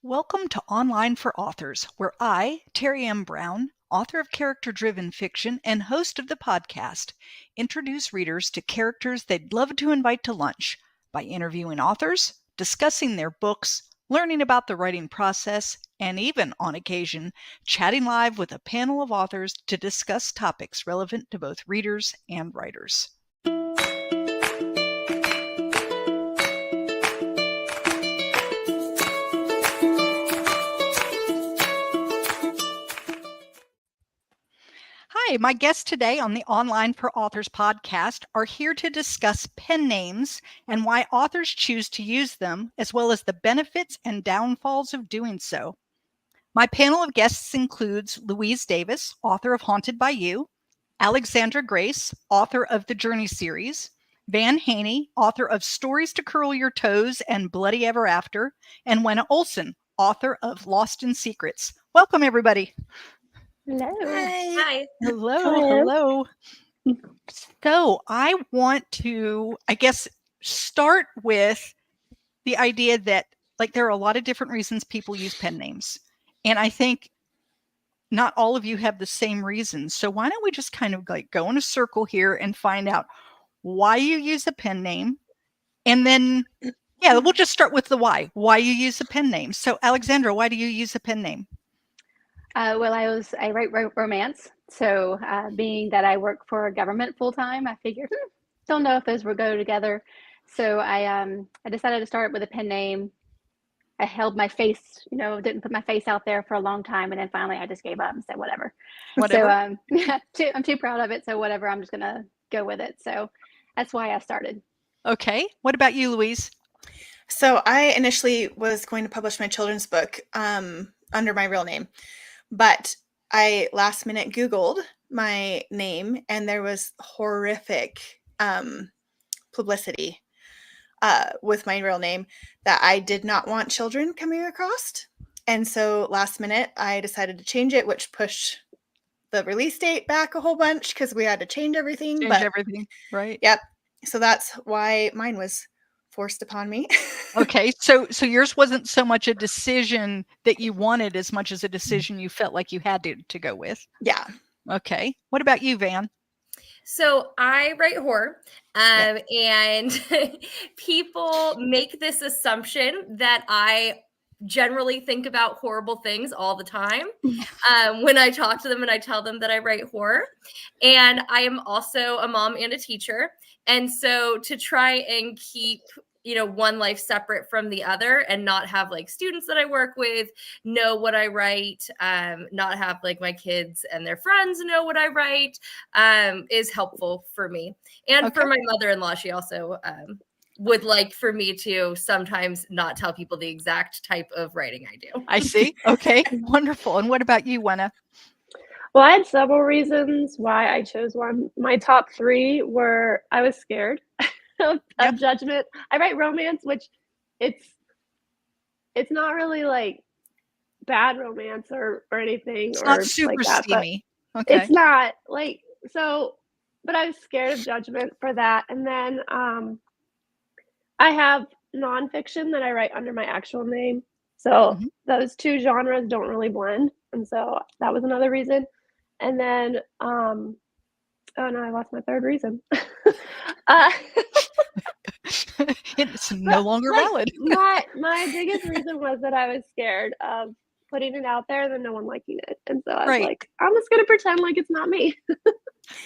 Welcome to Online for Authors, where I, Terry M. Brown, author of character-driven fiction and host of the podcast, introduce readers to characters they'd love to invite to lunch by interviewing authors, discussing their books, learning about the writing process, and even, on occasion, chatting live with a panel of authors to discuss topics relevant to both readers and writers. Hi, my guests today on the Online for Authors podcast are here to discuss pen names and why authors choose to use them, as well as the benefits and downfalls of doing so. My panel of guests includes Louise Davis, author of Haunted by You, Alexandra Grace, author of the Journey series, Haney, author of Stories to Curl Your Toes and Bloody Ever After, and Wenna Olsson, author of Lost in Secrets. Welcome, everybody. Hello. Hi. Hello. So I want to, start with the idea that there are a lot of different reasons people use pen names. And I think not all of you have the same reasons. So why don't we just kind of go in a circle here and find out why you use a pen name. And then, we'll just start with the why you use a pen name. So Alexandra, why do you use a pen name? I write romance. So being that I work for government full time, I figured, don't know if those would go together. So I decided to start with a pen name. I held my face, didn't put my face out there for a long time. And then finally I just gave up and said, whatever. So I'm too proud of it. So whatever, I'm just going to go with it. So that's why I started. Okay. What about you, Louise? So I initially was going to publish my children's book under my real name. But I last minute Googled my name and there was horrific publicity with my real name that I did not want children coming across. And so last minute I decided to change it, which pushed the release date back a whole bunch because we had to change everything. Right? Yep. So that's why mine was forced upon me. Okay, so yours wasn't so much a decision that you wanted as much as a decision you felt like you had to go with. Yeah. Okay. What about you, Van? So I write horror, and people make this assumption that I generally think about horrible things all the time when I talk to them and I tell them that I write horror. And I am also a mom and a teacher. And so to try and keep one life separate from the other and not have students that I work with know what I write, not have my kids and their friends know what I write, is helpful for me. And for my mother-in-law, she also would like for me to sometimes not tell people the exact type of writing I do. I see. Okay, wonderful. And what about you, Wenna? Well, I had several reasons why I chose one. My top three were I was scared of judgment. I write romance, which it's not really bad romance or anything. It's not super steamy. Okay. It's not but I was scared of judgment for that. And then I have nonfiction that I write under my actual name. So those two genres don't really blend. And so that was another reason. And then, oh no, I lost my third reason. It's no longer valid. My biggest reason was that I was scared of putting it out there and then no one liking it. And so I was like, I'm just going to pretend like it's not me.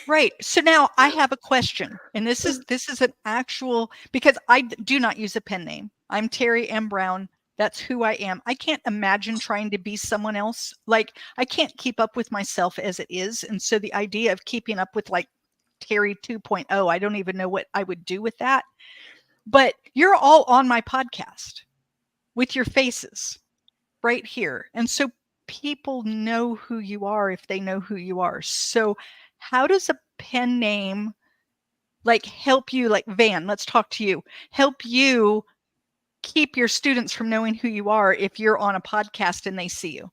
Right. So now I have a question, and this is an actual, because I do not use a pen name. I'm Terry M. Brown. That's who I am. I can't imagine trying to be someone else. I can't keep up with myself as it is. And so the idea of keeping up with Terry 2.0, I don't even know what I would do with that. But you're all on my podcast with your faces right here. And so people know who you are if they know who you are. So how does a pen name help you, Van, let's talk to you, help you keep your students from knowing who you are if you're on a podcast and they see you?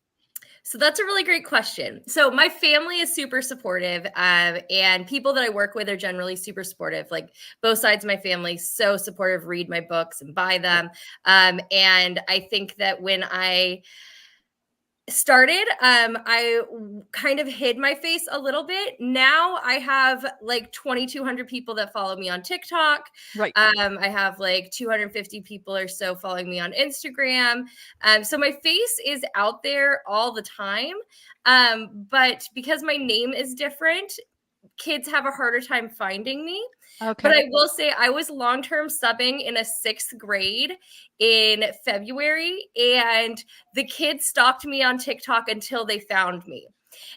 So that's a really great question. So my family is super supportive, and people that I work with are generally super supportive. Like both sides of my family, so supportive, read my books and buy them. And I think that when I started, I kind of hid my face a little bit. Now I have like 2,200 people that follow me on TikTok. Right. I have like 250 people or so following me on Instagram. So my face is out there all the time. But because my name is different, kids have a harder time finding me. Okay. But I will say I was long-term subbing in a 6th grade in February, and the kids stalked me on TikTok until they found me.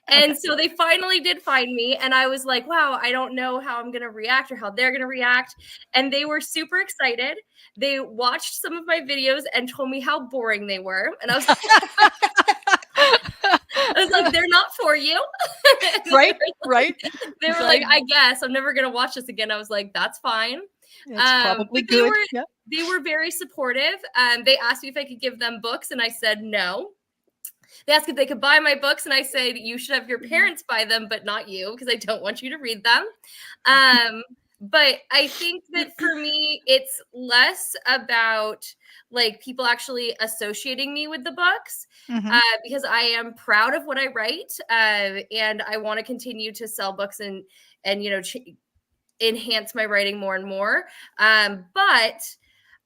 And so they finally did find me, and I was like, wow, I don't know how I'm going to react or how they're going to react. And they were super excited. They watched some of my videos and told me how boring they were. And I was like, they're not for you. Right. Right. They were like, I guess I'm never going to watch this again. I was like, that's fine. It's probably good. They were very supportive. They asked me if I could give them books, and I said no. They asked if they could buy my books, and I said, you should have your parents buy them, but not you, because I don't want you to read them. But I think that for me, it's less about like people actually associating me with the books, because I am proud of what I write, and I want to continue to sell books and enhance my writing more and more. But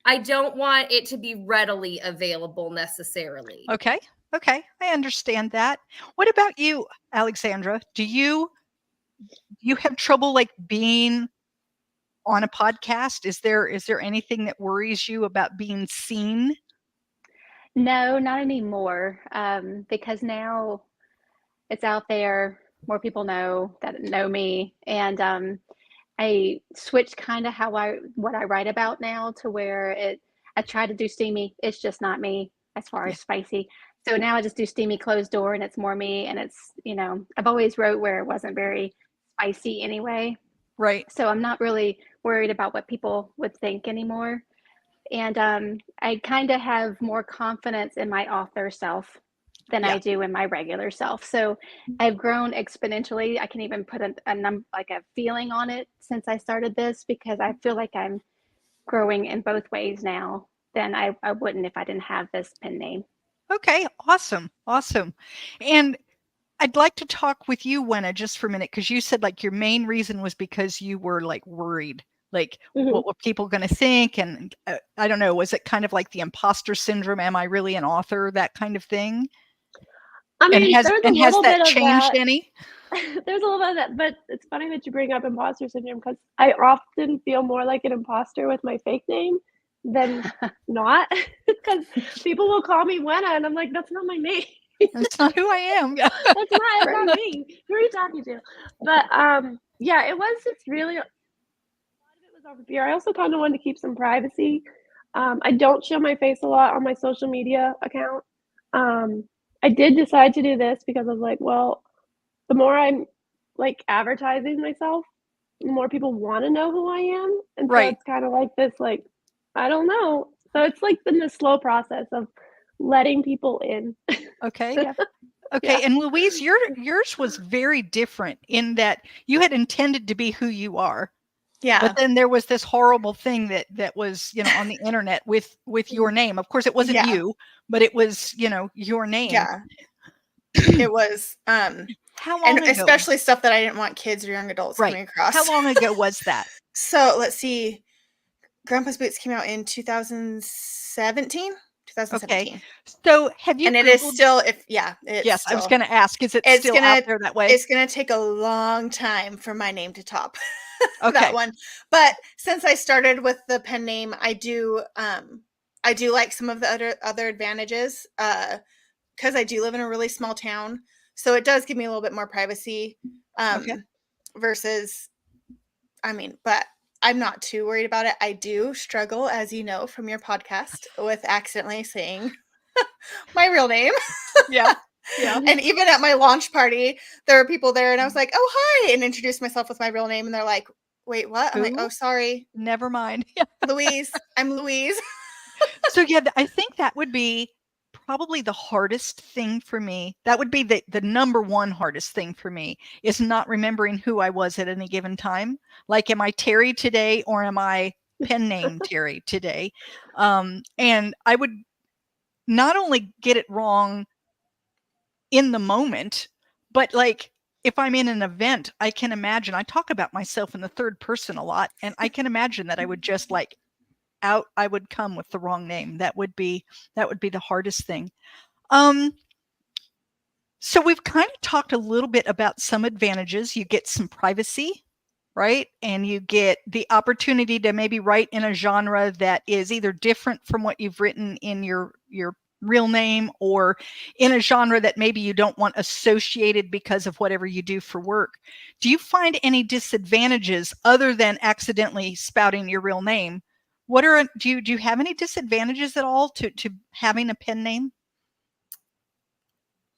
I don't want it to be readily available necessarily. Okay. I understand that. What about you, Alexandra? Do you have trouble like being on a podcast? Is there anything that worries you about being seen? No, not anymore. Because now it's out there, more people know me, and I switched kind of what I write about now to where I try to do steamy. It's just not me as far as spicy. So now I just do steamy closed door, and it's more me, and it's, I've always wrote where it wasn't very spicy anyway. Right. So I'm not really worried about what people would think anymore. And I kind of have more confidence in my author self than I do in my regular self. So I've grown exponentially. I can even put a feeling on it since I started this, because I feel like I'm growing in both ways now than I wouldn't if I didn't have this pen name. Okay, awesome. And I'd like to talk with you, Wenna, just for a minute, because you said like your main reason was because you were like worried, like what were people going to think? And I don't know, was it kind of like the imposter syndrome? Am I really an author? That kind of thing? I mean, has that changed any? There's a little bit of that, but it's funny that you bring up imposter syndrome, because I often feel more like an imposter with my fake name than not, because people will call me Wenna, and I'm like, that's not my name. That's not who I am. That's not me. Who are you talking to? But it was just really, a lot of it was over fear. I also kind of wanted to keep some privacy. I don't show my face a lot on my social media account. I did decide to do this because I was like, well, the more I'm like advertising myself, the more people want to know who I am. And so it's kind of like this, like, I don't know. So it's like been this slow process of letting people in. Okay. Okay. And Louise, yours was very different in that you had intended to be who you are. Yeah. But then there was this horrible thing that was, on the internet with your name. Of course, it wasn't you, but it was, your name. Yeah. It was. How long ago? Especially stuff that I didn't want kids or young adults coming across. How long ago was that? So let's see. Grandpa's Boots came out in 2017. Okay. So have you? And it is still, yes, I was going to ask, is it still out there that way? It's going to take a long time for my name to top that one. But since I started with the pen name, I do like some of the other advantages, because I do live in a really small town. So it does give me a little bit more privacy, versus, but I'm not too worried about it. I do struggle, as you know from your podcast, with accidentally saying my real name. Yeah. And even at my launch party, there were people there, and I was like, "Oh, hi," and introduced myself with my real name, and they're like, "Wait, what?" I'm like, "Oh, sorry. Never mind." Louise. I'm Louise. So I think that would be probably the hardest thing for me. That would be the number one hardest thing for me, is not remembering who I was at any given time. Like, am I Terry today, or am I pen name Terry today? And I would not only get it wrong in the moment, but like, if I'm in an event, I can imagine, I talk about myself in the third person a lot, and I can imagine that I would just like I would come with the wrong name. That would be the hardest thing. So we've kind of talked a little bit about some advantages. You get some privacy, right? And you get the opportunity to maybe write in a genre that is either different from what you've written in your real name, or in a genre that maybe you don't want associated because of whatever you do for work. Do you find any disadvantages other than accidentally spouting your real name? Do you have any disadvantages at all to having a pen name?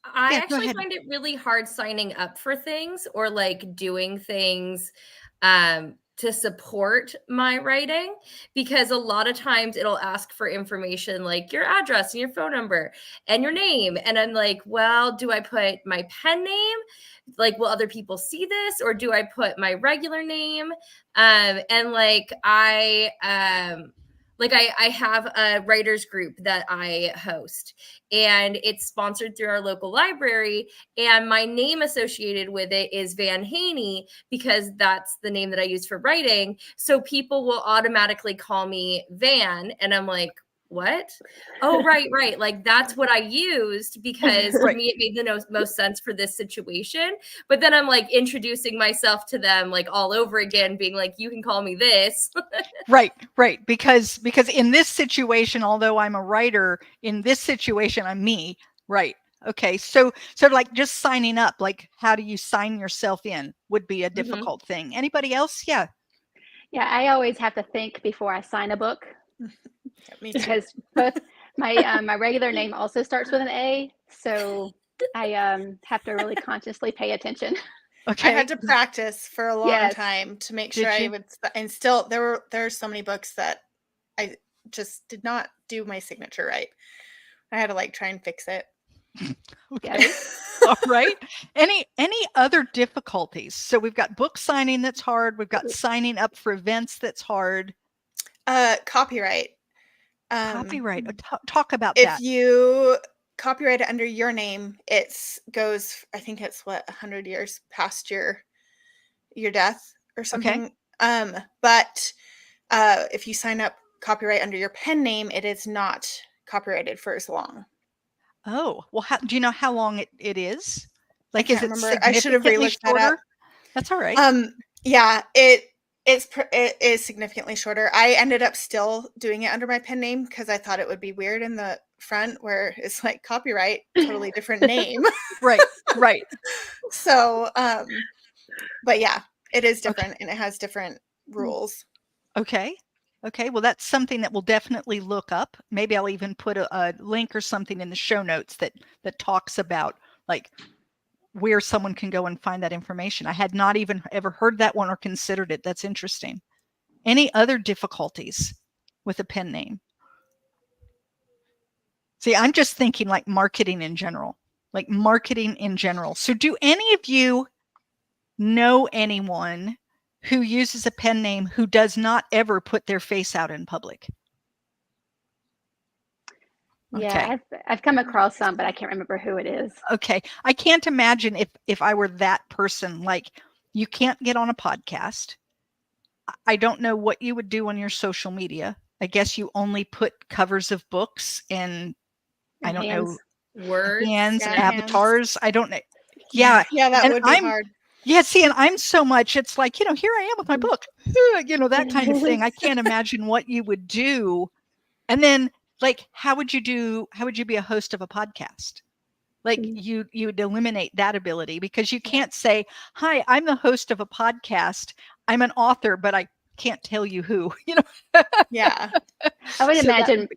I Yeah, go actually ahead. find it really hard signing up for things, or like doing things to support my writing, because a lot of times it'll ask for information like your address and your phone number and your name. And I'm like, well, do I put my pen name? Like, will other people see this, or do I put my regular name? And like, I have a writers group that I host, and it's sponsored through our local library. And my name associated with it is Van Haney, because that's the name that I use for writing. So people will automatically call me Van. And I'm like, what? Oh, right. Like, that's what I used, because for me, it made the most sense for this situation. But then I'm like introducing myself to them like all over again, being like, you can call me this. Right. Because in this situation, although I'm a writer, in this situation, I'm me. Right. Okay. So like, just signing up, like, how do you sign yourself in would be a difficult thing. Anybody else? Yeah. Yeah, I always have to think before I sign a book. Me too. Because both my my regular name also starts with an A, so I have to really consciously pay attention. Okay. I had to practice for a long Yes. time to make Did sure I you? would, and still there are so many books that I just did not do my signature right. I had to like try and fix it. Okay. Yes. All right. Any other difficulties? So we've got book signing that's hard. We've got signing up for events that's hard. Copyright. Copyright. Talk about If that. you copyright it under your name, goes, I think it's 100 years past your death or something. Okay. But if you sign up copyright under your pen name, it is not copyrighted for as long. Oh, well, do you know how long it is? Like, I is can't it remember. I should have significantly re-looked that up. shorter? That's all right. Yeah, it is significantly shorter. I ended up still doing it under my pen name because I thought it would be weird in the front where it's like copyright, totally different name. Right. So, but yeah, it is different, and it has different rules. Okay. Well, that's something that we'll definitely look up. Maybe I'll even put a link or something in the show notes that talks about like where someone can go and find that information. I had not even ever heard that one or considered it. That's interesting. Any other difficulties with a pen name? See, I'm just thinking like marketing in general. So do any of you know anyone who uses a pen name who does not ever put their face out in public? Yeah, I've come across some, but I can't remember who it is. Okay. I can't imagine if I were that person. Like, you can't get on a podcast. I don't know what you would do on your social media. I guess you only put covers of books and I don't know, words, hands, Yeah, avatars. I don't know. Yeah. Yeah, that And would be hard. Yeah, see, and I'm so much, it's like, here I am with my book, that kind of thing. I can't imagine what you would do. And then, like, how would you be a host of a podcast? Like, you'd eliminate that ability, because you can't say, hi, I'm the host of a podcast. I'm an author, but I can't tell you who, Yeah. I would So imagine,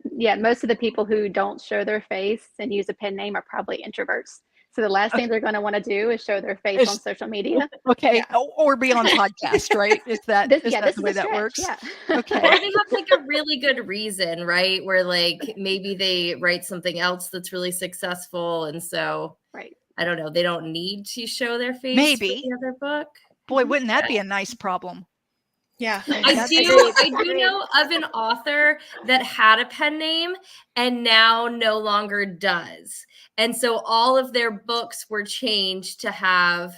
most of the people who don't show their face and use a pen name are probably introverts. So the last thing they're going to want to do is show their face on social media. Okay. Yeah. Or be on podcast, right? Is that This the is way a that stretch, works? Yeah. Okay. Or they have like a really good reason, right? Where like maybe they write something else that's really successful. And so Right. I don't know, they don't need to show their face Maybe. for the other book. Boy, wouldn't that be a nice problem? Yeah. I do know of an author that had a pen name and now no longer does. And so all of their books were changed to have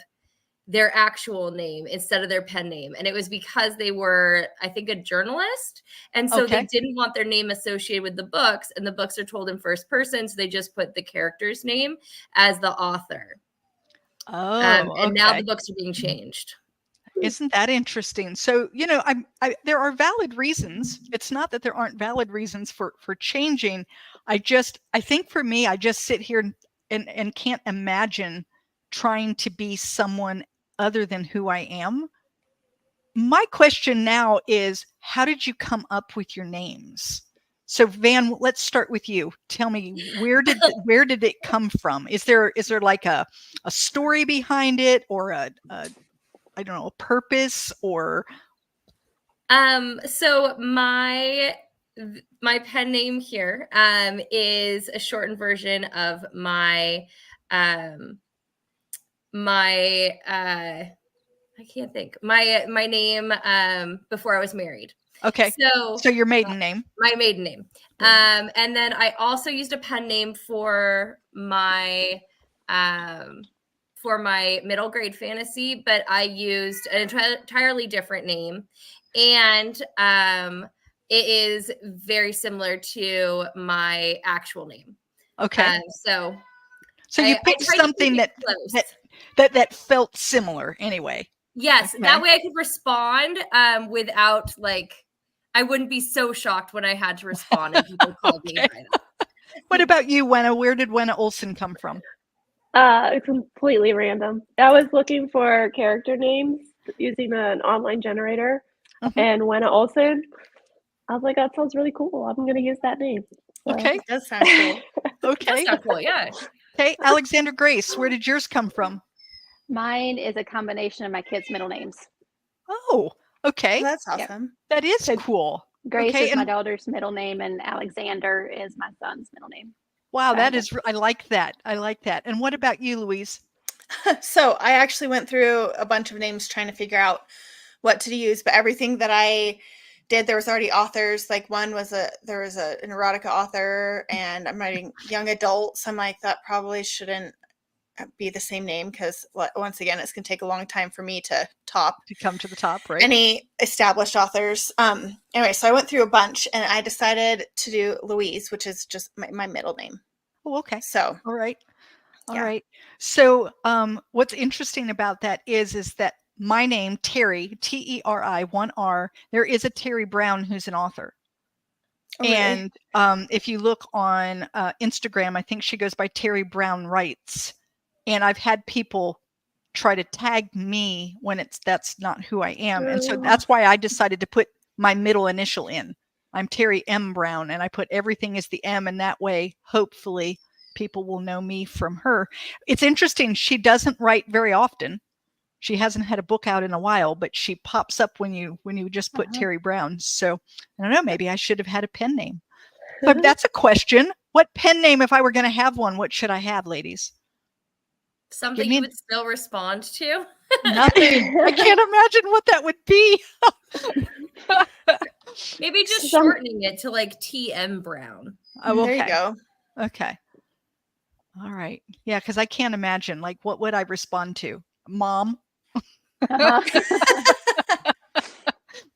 their actual name instead of their pen name. And it was because they were, I think, a journalist. And so they didn't want their name associated with the books, and the books are told in first person. So they just put the character's name as the author. Oh, and now the books are being changed. Isn't that interesting? So, there are valid reasons. It's not that there aren't valid reasons for changing. I think for me, I just sit here and can't imagine trying to be someone other than who I am. My question now is, how did you come up with your names? So Van, let's start with you. Tell me, where did it come from? Is there like a story behind it, or a I don't know, a purpose, or? So my pen name here is a shortened version of my I can't think my name before I was married. Okay. So your maiden name. My maiden name. And then I also used a pen name for my middle grade fantasy, but I used an entirely different name. And it is very similar to my actual name. Okay. So you picked something that felt similar anyway. Yes. Okay. That way I could respond without I wouldn't be so shocked when I had to respond and people called me by that. What about you, Wenna? Where did Wenna Olsson come from? Completely random. I was looking for character names using an online generator, and Wenna Olsson, I was like, that sounds really cool. I'm going to use that name. So. Okay. That does sound cool. Okay. That sounds cool, yeah. Okay. Alexandra Grace, where did yours come from? Mine is a combination of my kids' middle names. Oh, okay. Oh, that's awesome. That is cool. Grace is my daughter's middle name, and Alexander is my son's middle name. Wow, I like that. I like that. And what about you, Louise? So I actually went through a bunch of names trying to figure out what to use, but everything that I did, there was already authors. Like there was an erotica author, and I'm writing young adult. So I'm like, that probably shouldn't be the same name, because once again, it's going to take a long time for me to come to the top, right? Any established authors. Anyway, so I went through a bunch, and I decided to do Louise, which is just my middle name. Oh, okay. So all right. So what's interesting about that is that my name, Terry, Teri, 1 R, there is a Terry Brown who's an author. Oh, and really? If you look on Instagram, I think she goes by Terry Brown Writes. And I've had people try to tag me when that's not who I am. And so that's why I decided to put my middle initial in. I'm Terry M. Brown, and I put everything as the M, and that way, hopefully, people will know me from her. It's interesting. She doesn't write very often. She hasn't had a book out in a while, but she pops up when you just put Terry Brown. So I don't know, maybe I should have had a pen name. But that's a question. What pen name, if I were going to have one, what should I have, ladies? Something you would still respond to? Nothing. I can't imagine what that would be. Maybe just shortening it to TM Brown. Oh, okay. There you go. Okay. All right. Yeah, because I can't imagine. What would I respond to? Mom?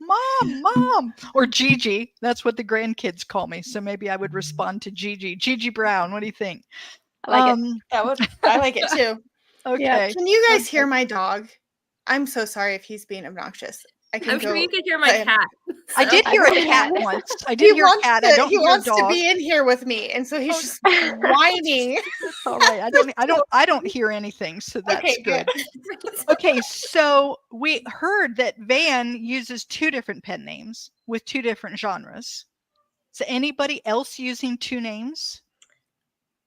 Mom, or Gigi. That's what the grandkids call me. So maybe I would respond to Gigi Brown. What do you think? I like it. I like it too. Okay. Yeah. Can you guys hear my dog? I'm so sorry if he's being obnoxious. I'm sure you could hear my cat. So. I did hear a cat once. I did hear a cat. He wants to be in here with me, and so he's just whining. All right. I don't hear anything, so that's good. Okay, so we heard that Van uses 2 different pen names with 2 different genres. Is anybody else using 2 names?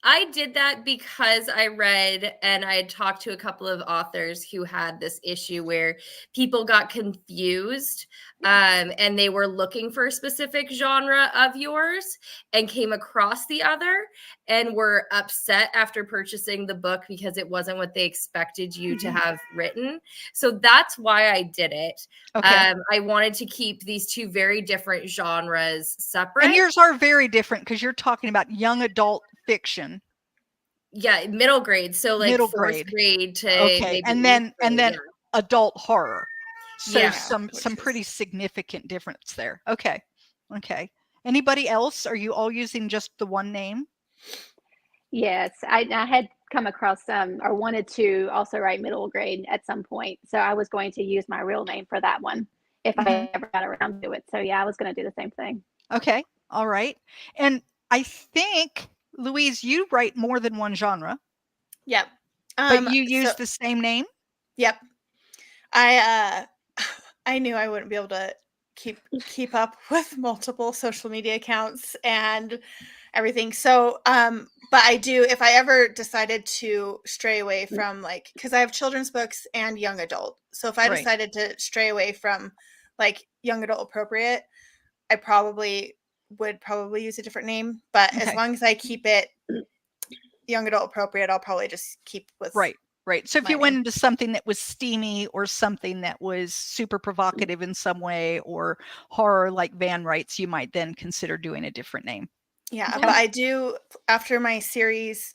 I did that because I read and I had talked to a couple of authors who had this issue where people got confused and they were looking for a specific genre of yours and came across the other and were upset after purchasing the book because it wasn't what they expected you to have written. So that's why I did it. Okay. I wanted to keep these two very different genres separate. And yours are very different because you're talking about young adult fiction. Yeah, middle grade. So like Middle fourth grade. grade to Okay. maybe And then eighth grade, yeah. adult horror. So Yeah, some which pretty is- significant difference there. Okay. Okay. Anybody else? Are you all using just the one name? Yes, I had come across or wanted to also write middle grade at some point. So I was going to use my real name for that one if I ever got around to it. So yeah, I was going to do the same thing. Okay. All right. And I think, Louise, you write more than one genre, Yep. but you use so- the same name? Yep. I knew I wouldn't be able to keep up with multiple social media accounts and everything. So, but I do, if I ever decided to stray away from like, because I have children's books and young adult. So if I Right. decided to stray away from like young adult appropriate, I would probably use a different name. But as Okay. long as I keep it young adult appropriate, I'll probably just keep with Right. Right. So if my you went name. into something that was steamy or something that was super provocative in some way or horror like Van writes, you might then consider doing a different name. Yeah, Okay. but I do, after my series,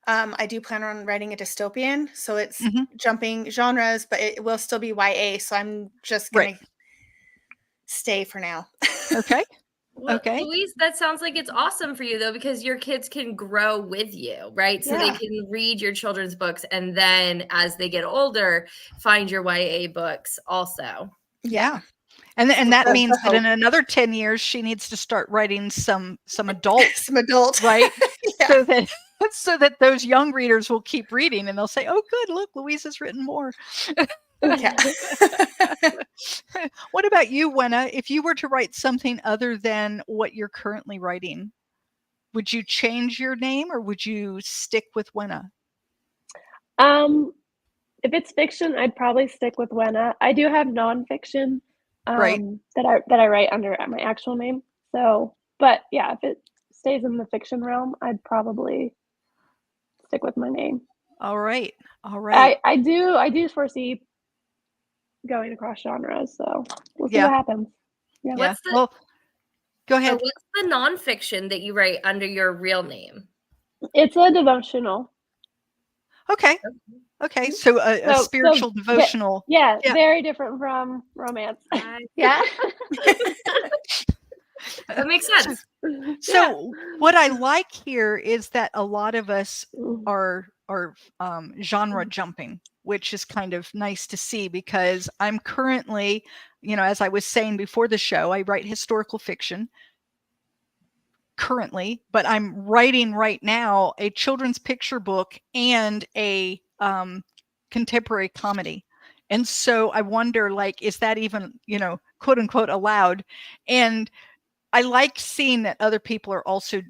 I do plan on writing a dystopian. So it's jumping genres, but it will still be YA. So I'm just going to stay for now. Okay. Well, Okay. Louise, that sounds like it's awesome for you though, because your kids can grow with you, right? So they Yeah. can read your children's books and then as they get older, find your YA books also. Yeah. And that That's means the that in hope. another 10 years, she needs to start writing some adult, Some adult. right? Yeah. So that those young readers will keep reading and they'll say, oh, good, look, Louise has written more. Yeah. What about you, Wenna? If you were to write something other than what you're currently writing, would you change your name or would you stick with Wenna? If it's fiction, I'd probably stick with Wenna. I do have nonfiction Right. that I write under my actual name. So, but yeah, if it stays in the fiction realm, I'd probably stick with my name. All right. All right. I do foresee going across genres, so we'll see what happens. Yeah. Yeah. Well, go So ahead. what's the nonfiction that you write under your real name? It's a devotional. Okay. Okay. So a spiritual devotional. Yeah, very different from romance. Yeah. That makes sense. So what I like here is that a lot of us are genre jumping, which is kind of nice to see because I'm currently, as I was saying before the show, I write historical fiction currently, but I'm writing right now a children's picture book and a contemporary comedy. And so I wonder, like, is that even, quote unquote allowed? And I like seeing that other people are also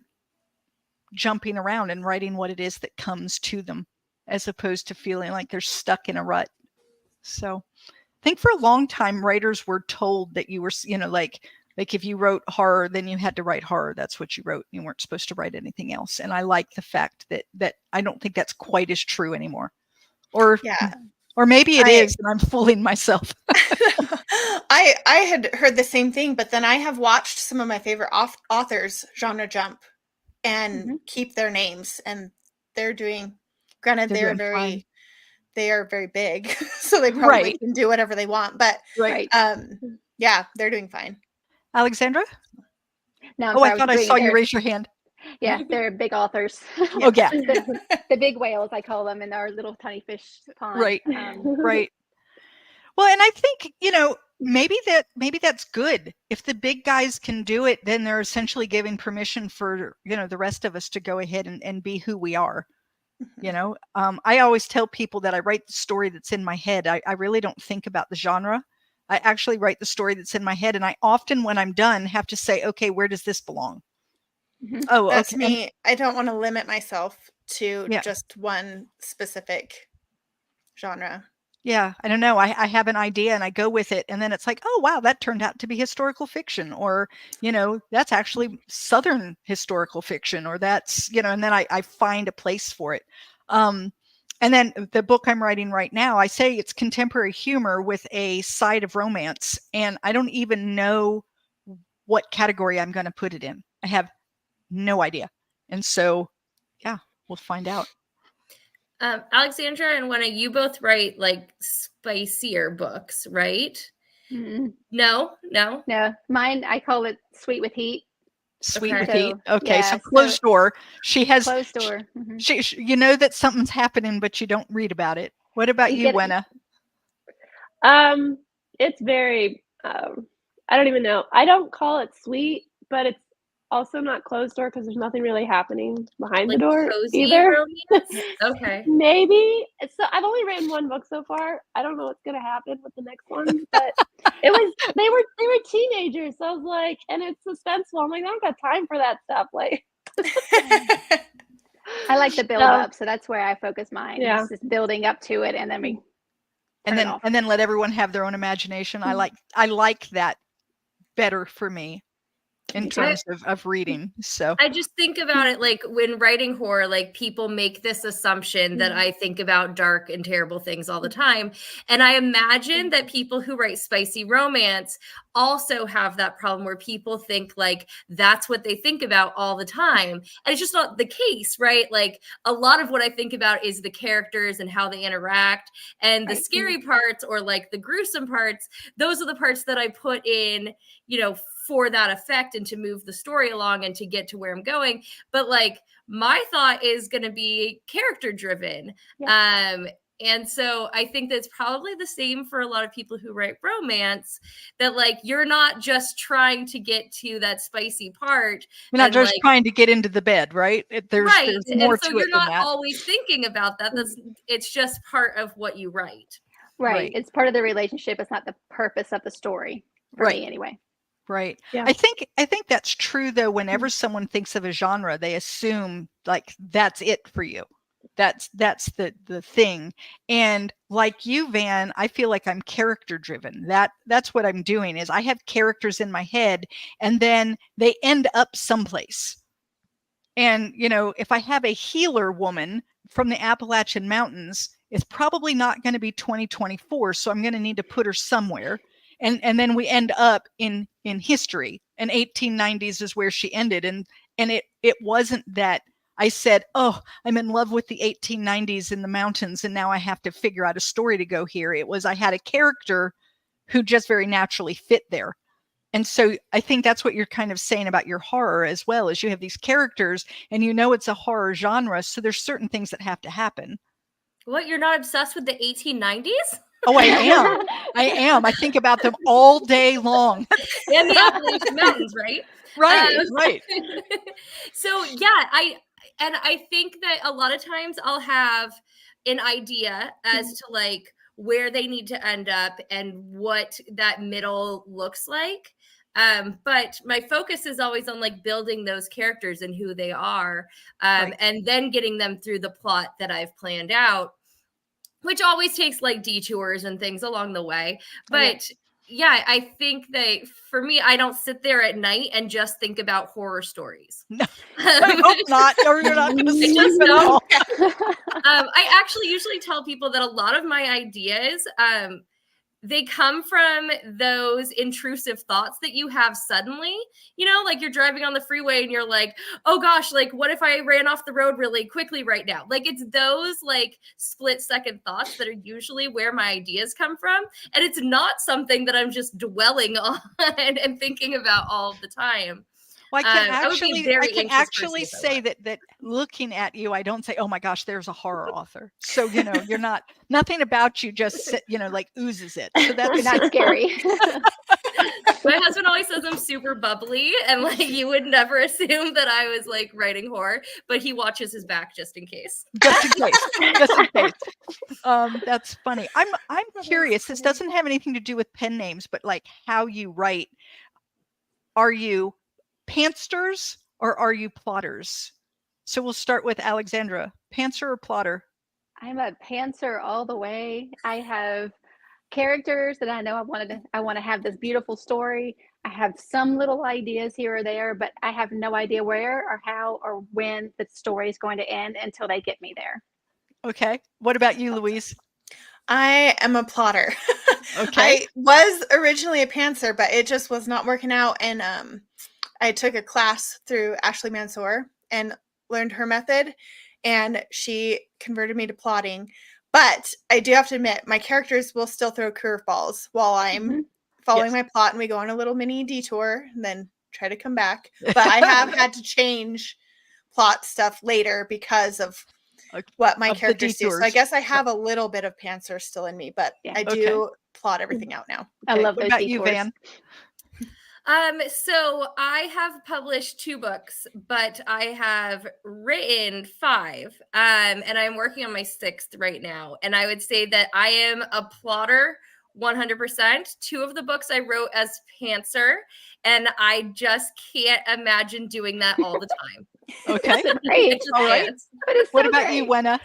jumping around and writing what it is that comes to them, as opposed to feeling like they're stuck in a rut. So I think for a long time, writers were told that you were, like if you wrote horror, then you had to write horror. That's what you wrote. You weren't supposed to write anything else. And I like the fact that I don't think that's quite as true anymore. Or maybe it is, and I'm fooling myself. I had heard the same thing, but then I have watched some of my favorite authors genre jump and keep their names, and they're doing. Granted, they are very big, so they probably can do whatever they want. But yeah, they're doing fine. Alexandra? No, I thought I saw you raise your hand. Yeah, they're big authors. Oh yeah, the big whales, I call them, in our little tiny fish pond. Right, right. Well, and I think maybe that's good. If the big guys can do it, then they're essentially giving permission for the rest of us to go ahead and be who we are. I always tell people that I write the story that's in my head. I really don't think about the genre. I actually write the story that's in my head, and I often, when I'm done, have to say, okay, where does this belong? Oh, That's okay. me. I don't want to limit myself to Yeah. just one specific genre. Yeah, I don't know. I have an idea and I go with it, and then it's like, oh wow, that turned out to be historical fiction, or that's actually Southern historical fiction, or that's and then I find a place for it. And then the book I'm writing right now, I say it's contemporary humor with a side of romance, and I don't even know what category I'm going to put it in. I have no idea, and so yeah, we'll find out. Alexandra and Wenna, you both write like spicier books, right? Mm-mm. No. No, mine, I call it Sweet with Heat. Sweet Okay. with heat. So, Okay, yeah, so closed door. She has Closed door. Mhm. she you know that something's happening, but you don't read about it. What about You you, get it. Wenna? It's very, I don't even know. I don't call it sweet, but it's also not closed door because there's nothing really happening behind the Like door cozy either. romance? Okay. Maybe. So I've only written one book so far. I don't know what's gonna happen with the next one, but they were teenagers. So I was like, and it's suspenseful. I'm like, I don't got time for that stuff. Like, I like the build So- up, so that's where I focus mine. Yeah. It's just building up to it, and then we turn it off. And then let everyone have their own imagination. I like that better for me in Me too. terms of reading. So I just think about it like when writing horror, like people make this assumption that I think about dark and terrible things all the time. And I imagine that people who write spicy romance also have that problem where people think like that's what they think about all the time. And it's just not the case, right? Like a lot of what I think about is the characters and how they interact, and the Right. scary parts or like the gruesome parts. Those are the parts that I put in, for that effect and to move the story along and to get to where I'm going. But like my thought is going to be character driven. And so I think that's probably the same for a lot of people who write romance, that like you're not just trying to get to that spicy part. you're not and, just like, trying to get into the bed, right? There's more and so to you're it than not that. always thinking about that. It's just part of what you write. Right. It's part of the relationship. It's not the purpose of the story for me anyway. Right. Yeah. I think that's true though. Whenever someone thinks of a genre, they assume like that's it for you. That's the thing. And like you, Van, I feel like I'm character driven. That's what I'm doing is I have characters in my head and then they end up someplace. And if I have a healer woman from the Appalachian Mountains, it's probably not going to be 2024. So I'm going to need to put her somewhere. And then we end up in history, and 1890s is where she ended. And it wasn't that I said, oh, I'm in love with the 1890s in the mountains, and now I have to figure out a story to go here. It was I had a character who just very naturally fit there. And so I think that's what you're kind of saying about your horror as well, is you have these characters and it's a horror genre. So there's certain things that have to happen. What, you're not obsessed with the 1890s? Oh, I am. I am. I think about them all day long. And the Appalachian Mountains, right? Right. So yeah, I think that a lot of times I'll have an idea as to like where they need to end up and what that middle looks like. But my focus is always on like building those characters and who they are, and then getting them through the plot that I've planned out, which always takes like detours and things along the way. But yeah, I think that for me, I don't sit there at night and just think about horror stories. No, I hope not, or you're not going to sleep just at all. I actually usually tell people that a lot of my ideas, they come from those intrusive thoughts that you have suddenly, like you're driving on the freeway and you're like, oh gosh, like what if I ran off the road really quickly right now? Like it's those like split second thoughts that are usually where my ideas come from. And it's not something that I'm just dwelling on and thinking about all the time. Well, I can actually person say that looking at you, I don't say, oh my gosh, there's a horror author. So, you're nothing about you just, like oozes it. So that's not scary. My husband always says I'm super bubbly, and like you would never assume that I was like writing horror, but he watches his back just in case. Just in case. That's funny. I'm curious. This doesn't have anything to do with pen names, but like how you write. Are you pantsters or are you plotters? So we'll start with Alexandra. Pantser or plotter? I'm a pantser all the way. I have characters that I know I want to have this beautiful story. I have some little ideas here or there, but I have no idea where or how or when the story is going to end until they get me there. Okay. What about you, Louise? I am a plotter. Okay. I was originally a pantser, but it just was not working out. And I took a class through Ashley Mansour and learned her method, and she converted me to plotting. But I do have to admit, my characters will still throw curveballs while I'm following my plot, and we go on a little mini detour and then try to come back. But I have had to change plot stuff later because of what my characters do. So I guess I have a little bit of pantser still in me, but I do plot everything out now. I love those What about detours. you, Van? So I have published 2 books, but I have written 5, and I'm working on my 6th right now. And I would say that I am a plotter 100%. 2 of the books I wrote as pantser, and I just can't imagine doing that all the time. Okay. Great. All right. What about you, Wenna?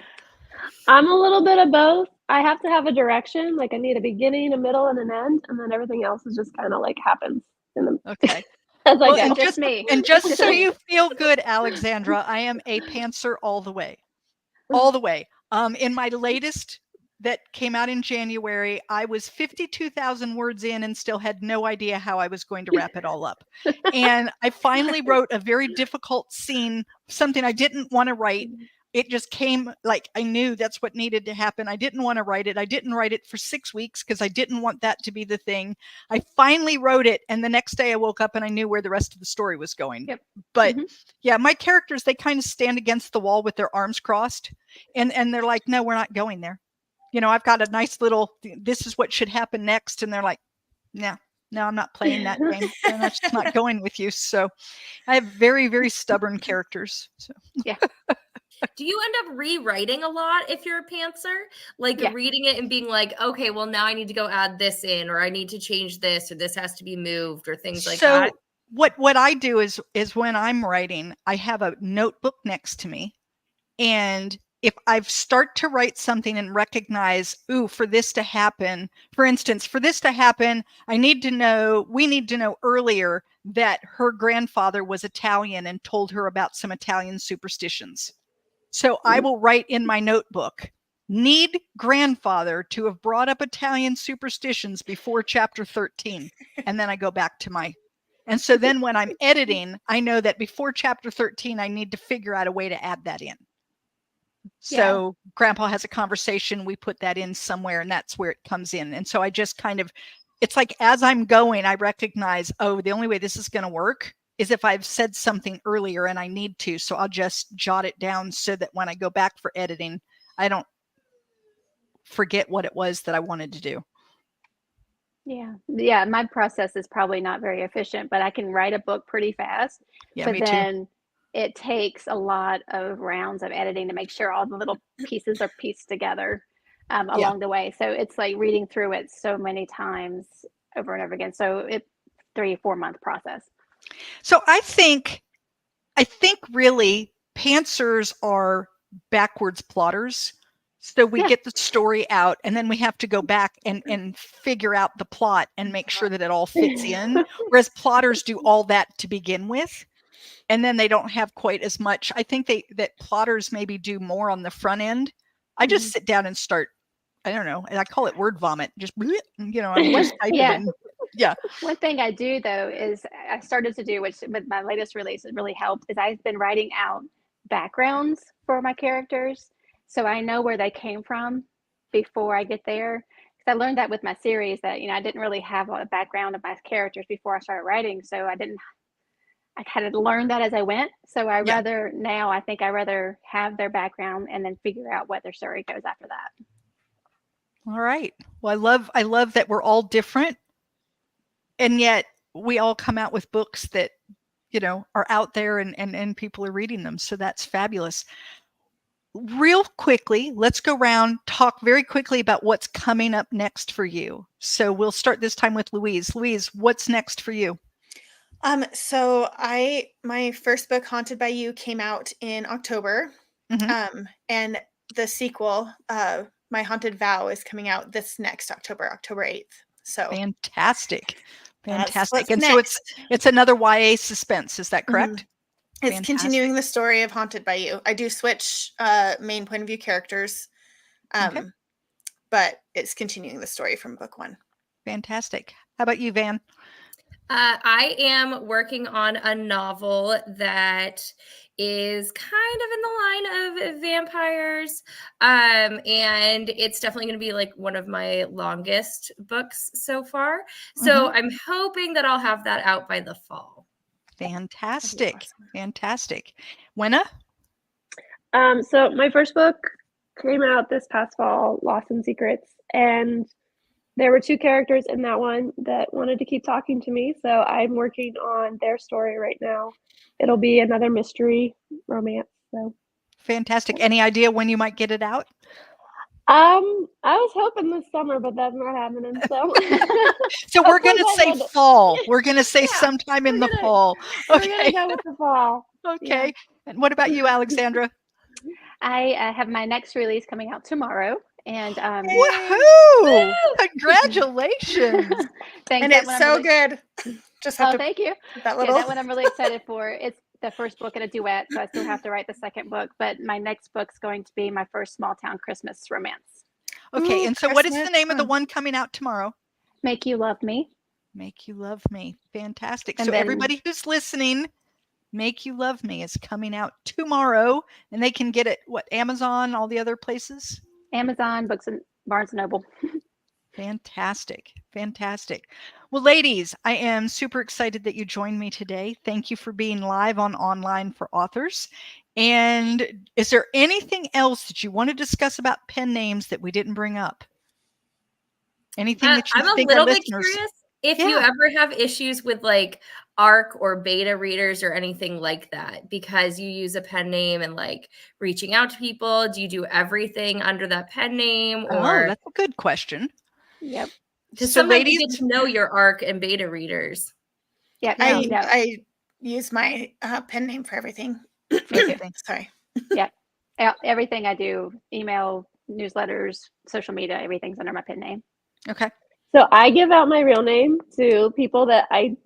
I'm a little bit of both. I have to have a direction. Like I need a beginning, a middle, and an end, and then everything else is just kind of like happens. Okay. As I Well, go. and Just me. And just so you feel good, Alexandra, I am a pantser all the way. All the way. In my latest that came out in January, I was 52,000 words in and still had no idea how I was going to wrap it all up. And I finally wrote a very difficult scene, something I didn't want to write. It just came like I knew that's what needed to happen. I didn't want to write it. I didn't write it for 6 weeks because I didn't want that to be the thing. I finally wrote it, and the next day I woke up and I knew where the rest of the story was going. Yep. But yeah, my characters, they kind of stand against the wall with their arms crossed, and they're like, no, we're not going there. You know, I've got a nice little, this is what should happen next. And they're like, no, I'm not playing that game. I'm just not going with you. So I have very, very stubborn characters. So yeah. Do you end up rewriting a lot if you're a pantser? Like reading it and being like, okay, well now I need to go add this in, or I need to change this, or this has to be moved, or things like that. So what I do is when I'm writing, I have a notebook next to me, and if I start to write something and recognize, for this to happen, for instance, for this to happen, we need to know earlier that her grandfather was Italian and told her about some Italian superstitions. So I will write in my notebook, need grandfather to have brought up Italian superstitions before chapter 13. And then I go back to and so then when I'm editing, I know that before chapter 13, I need to figure out a way to add that in. So grandpa has a conversation, we put that in somewhere, and that's where it comes in. And so I just kind of, it's like as I'm going, I recognize, the only way this is going to work is if I've said something earlier and I need to. So I'll just jot it down so that when I go back for editing, I don't forget what it was that I wanted to do. Yeah. My process is probably not very efficient, but I can write a book pretty fast. Yeah, but me then too. It takes a lot of rounds of editing to make sure all the little pieces are pieced together along the way. So it's like reading through it so many times over and over again. So it's 3 or 4 month process. So I think really pantsers are backwards plotters. So we get the story out, and then we have to go back and figure out the plot and make sure that it all fits in. Whereas plotters do all that to begin with, and then they don't have quite as much. I think that plotters maybe do more on the front end. I just sit down and start, I don't know, and I call it word vomit. Just, I'm less typing. Yeah. One thing I do though is I started to do, which with my latest release has really helped, is I've been writing out backgrounds for my characters, so I know where they came from before I get there. Because I learned that with my series that I didn't really have a background of my characters before I started writing, so I kind of learned that as I went. So I think I rather have their background and then figure out what their story goes after that. All right. Well, I love that we're all different, and yet we all come out with books that, are out there and people are reading them. So that's fabulous. Real quickly, let's go around, talk very quickly about what's coming up next for you. So we'll start this time with Louise. Louise, what's next for you? So my first book, Haunted by You, came out in October. And the sequel, My Haunted Vow, is coming out this next October 8th. So fantastic. what's And next. so it's another YA suspense, is that correct? It's continuing the story of Haunted by You. I do switch main point of view characters, but it's continuing the story from book 1. Fantastic. How about you, Van? I am working on a novel that is kind of in the line of vampires. And it's definitely going to be like one of my longest books so far. So I'm hoping that I'll have that out by the fall. Fantastic. Awesome. Fantastic. Wenna? So my first book came out this past fall, Lost in Secrets, and there were 2 characters in that one that wanted to keep talking to me, so I'm working on their story right now. It'll be another mystery romance. So fantastic. Any idea when you might get it out? I was hoping this summer, but that's not happening. So, so we're going to say fall. We're going to say sometime in the fall. Okay. We're going to go with the fall. Okay. Yeah. And what about you, Alexandra? I have my next release coming out tomorrow. And woohoo! Congratulations! And it's so good. Just have to thank you. That one I'm really excited for. It's the first book in a duet, so I still have to write the second book. But my next book's going to be my first small town Christmas romance. Okay, and so what is the name of the one coming out tomorrow? Make You Love Me. Make You Love Me. Fantastic. And so everybody who's listening, Make You Love Me is coming out tomorrow, and they can get it, Amazon, all the other places? Amazon, Books and Barnes & Noble. Fantastic. Fantastic. Well, ladies, I am super excited that you joined me today. Thank you for being live on Online for Authors. And is there anything else that you want to discuss about pen names that we didn't bring up? Anything that you think our listeners... I'm a little bit curious if you ever have issues with like ARC or beta readers or anything like that, because you use a pen name and like reaching out to people. Do you do everything under that pen name? Or that's a good question. Yep. Because sometimes you get to know your ARC and beta readers. Yeah, I use my pen name for everything. Sorry. Yeah, everything I do, email, newsletters, social media, everything's under my pen name. Okay. So I give out my real name to people that I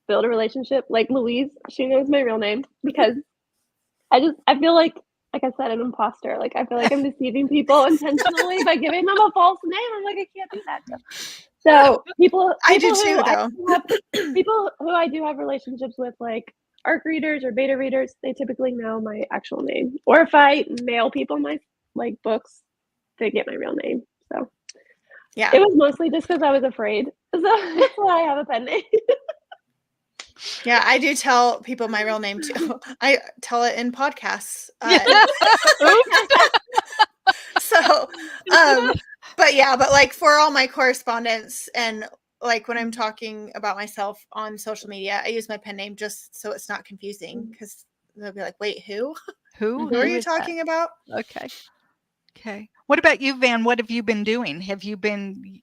build a relationship. Like Louise, she knows my real name because I feel like I said, an imposter. Like I feel like I'm deceiving people intentionally by giving them a false name. I'm like, I can't do that. So people I do too, though. People who I do have relationships with, like ARC readers or beta readers, they typically know my actual name. Or if I mail people my like books, they get my real name. So yeah, it was mostly just because I was afraid. So that's why I have a pen name. Yeah, I do tell people my real name too. I tell it in podcasts. But like for all my correspondence and like when I'm talking about myself on social media, I use my pen name just so it's not confusing, because they'll be like, wait, who? Who are you talking about? Okay. What about you, Van? What have you been doing? Have you been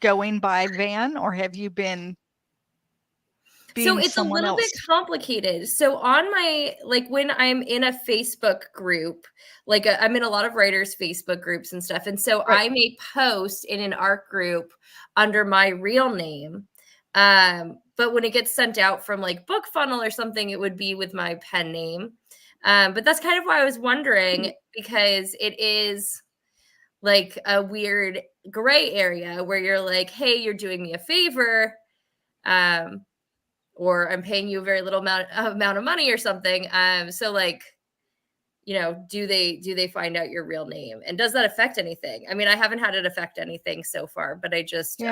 going by Van, or have you been so it's a little bit complicated. So on my, like when I'm in a Facebook group, like I'm in a lot of writers' Facebook groups and stuff. And so I may post in an ARC group under my real name. But when it gets sent out from like Book Funnel or something, it would be with my pen name. But that's kind of why I was wondering, because it is like a weird gray area where you're like, hey, you're doing me a favor. Or I'm paying you a very little amount of money or something. So like, you know, do they find out your real name? And does that affect anything? I mean, I haven't had it affect anything so far, but I just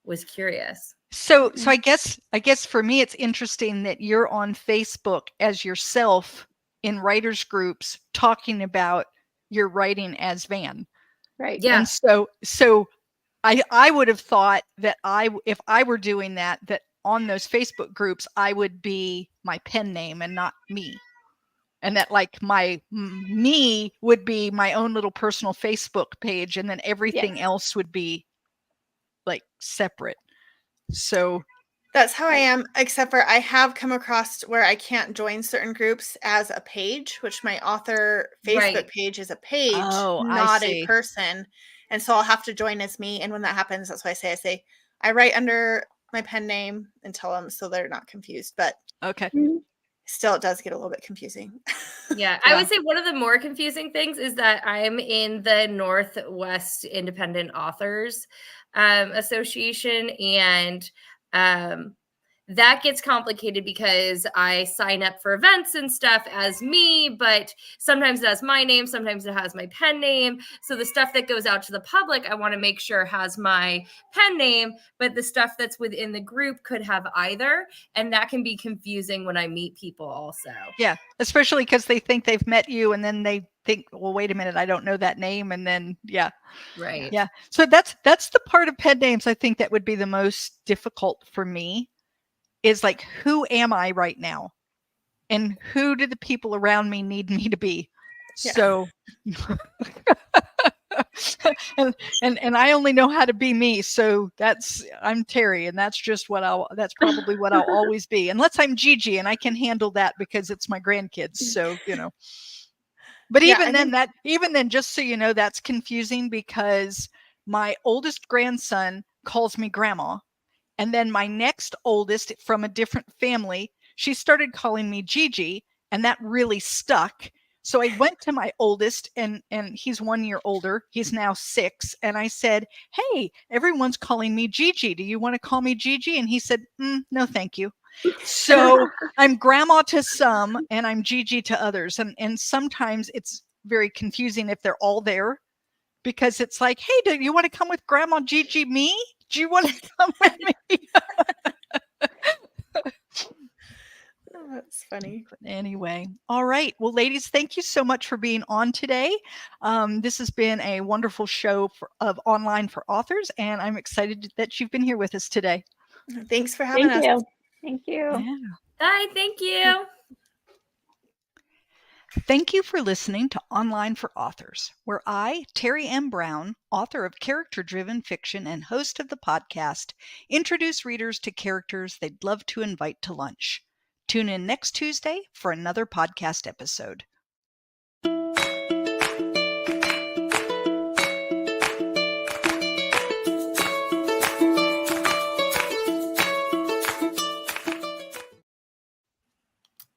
was curious. So I guess for me, it's interesting that you're on Facebook as yourself in writers groups talking about your writing as Van. Right. Yeah. And so I would have thought that if I were doing that on those Facebook groups, I would be my pen name and not me. And that like me would be my own little personal Facebook page, and then everything else would be like separate. So That's how I am, except for I have come across where I can't join certain groups as a page, which my author Facebook Right. page is a page, Oh, I not a see. person. And so I'll have to join as me. And when that happens, that's why I say I write under my pen name and tell them so they're not confused. But Okay. still, it does get a little bit confusing. Yeah, I would say one of the more confusing things is that I'm in the Northwest Independent Authors Association, and that gets complicated because I sign up for events and stuff as me, but sometimes it has my name, sometimes it has my pen name. So the stuff that goes out to the public, I want to make sure has my pen name, but the stuff that's within the group could have either. And that can be confusing when I meet people also. Yeah, especially because they think they've met you and then they think, well, wait a minute, I don't know that name. And then, yeah. Right. Yeah. So that's the part of pen names I think that would be the most difficult for me, is like, who am I right now? And who do the people around me need me to be? Yeah. So, and I only know how to be me. So I'm Terry, and that's just that's probably what I'll always be, unless I'm Gigi, and I can handle that because it's my grandkids. So, but Yeah, even then, just so you know, that's confusing because my oldest grandson calls me grandma. And then my next oldest from a different family, she started calling me Gigi, and that really stuck. So I went to my oldest, and he's 1 year older. He's now 6. And I said, hey, everyone's calling me Gigi. Do you want to call me Gigi? And he said, no, thank you. So I'm grandma to some, and I'm Gigi to others. And sometimes it's very confusing if they're all there, because it's like, hey, do you want to come with Grandma Gigi me? Do you want to come with me? Oh, that's funny. Anyway, all right. Well, ladies, thank you so much for being on today. This has been a wonderful show of Online for Authors, and I'm excited that you've been here with us today. Thanks for having us. Thank you. Yeah. Bye. Thank you. Thank you for listening to Online for Authors, where I, Terry M. Brown, author of character-driven fiction and host of the podcast, introduce readers to characters they'd love to invite to lunch. Tune in next Tuesday for another podcast episode.